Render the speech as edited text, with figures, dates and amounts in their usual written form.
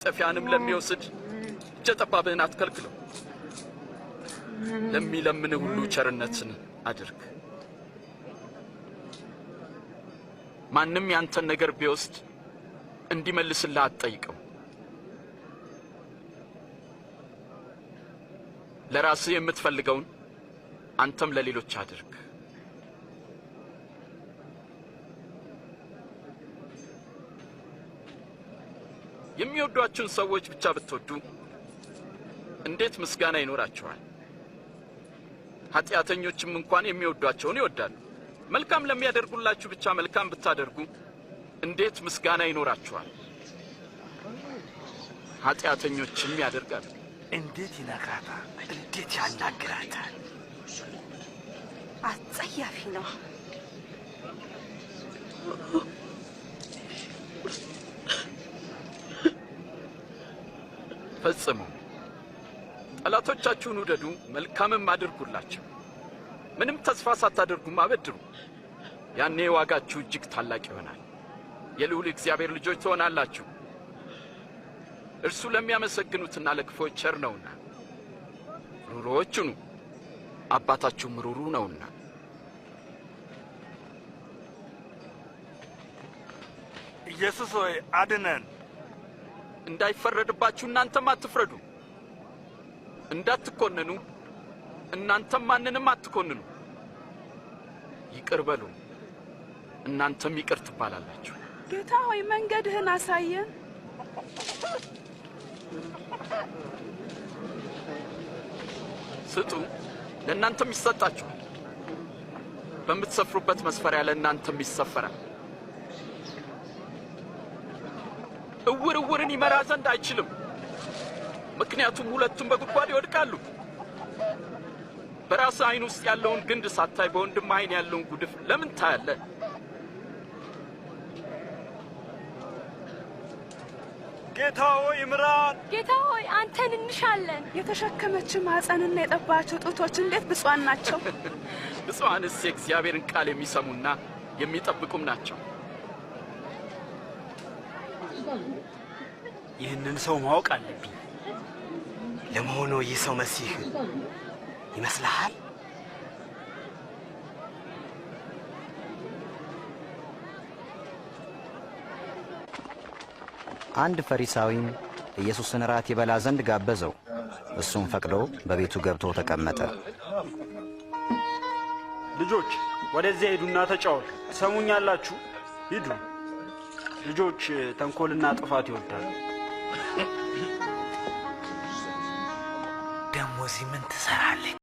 ጠፊያንም ለሚወስድ ጀጠባብህን አትከልክለው። ለሚለምን ሁሉ ቸርነትን አድርግ። ማንም ያንተን ነገር ቢወስድ እንዲመልስልህ አትጠይቀው። ለራስህ የምትፈልገውን አንተም ለሌሎች አድርግ። የሚወዷችሁን ሰዎች ብቻ ብትወዱ እንዴት ምስጋና ይኖራችኋል? ኃጢአተኞችም እንኳን የሚወዷቸውን ይወዳሉ። መልካም ለሚያደርጉላችሁ ብቻ መልካም ብታደርጉ እንዴት ምስጋና ይኖራችኋል? ኃጢአተኞችም ያደርጋሉ። እንዴት ይነካታል! እንዴት ያናግራታል! አጸያፊ ነው። ፈጽሙ። ጠላቶቻችሁን ውደዱ፣ መልካምም አድርጉላቸው። ምንም ተስፋ ሳታደርጉም አበድሩ። ያኔ ዋጋችሁ እጅግ ታላቅ ይሆናል። የልዑል እግዚአብሔር ልጆች ትሆናላችሁ። እርሱ ለሚያመሰግኑትና ለክፎች ቸር ነውና። ሩሩዎች ሁኑ፣ አባታችሁም ሩሩ ነውና። ኢየሱስ ሆይ አድነን። እንዳይፈረድባችሁ እናንተም አትፍረዱ። እንዳትኮነኑ እናንተም ማንንም አትኮንኑ። ይቅር በሉ፣ እናንተም ይቅር ትባላላችሁ። ጌታ ሆይ መንገድህን አሳየን። ስጡ፣ ለእናንተም ይሰጣችኋል። በምትሰፍሩበት መስፈሪያ ለእናንተም ይሰፈራል። እውር እውርን ይመራ ዘንድ አይችልም፣ ምክንያቱም ሁለቱም በጉድጓድ ይወድቃሉ። በራስህ ዓይን ውስጥ ያለውን ግንድ ሳታይ በወንድምህ ዓይን ያለውን ጉድፍ ለምን ታያለህ? ጌታ ሆይ ምራን። ጌታ ሆይ አንተን እንሻለን። የተሸከመችው ማኅፀንና የጠባቸው ጡቶች እንዴት ብፁዓን ናቸው! ብፁዓንስ የእግዚአብሔርን ቃል የሚሰሙና የሚጠብቁም ናቸው። ይህንን ሰው ማወቅ አለብኝ። ለመሆኑ ይህ ሰው መሲህ ይመስልሃል? አንድ ፈሪሳዊም ኢየሱስን ራት ይበላ ዘንድ ጋበዘው። እሱም ፈቅዶ በቤቱ ገብቶ ተቀመጠ። ልጆች ወደዚያ ሂዱና ተጫወቱ። ትሰሙኛላችሁ? ሂዱ። ልጆች ተንኮልና ጥፋት ይወዳሉ። ደሞ እዚህ ምን ትሰራለህ?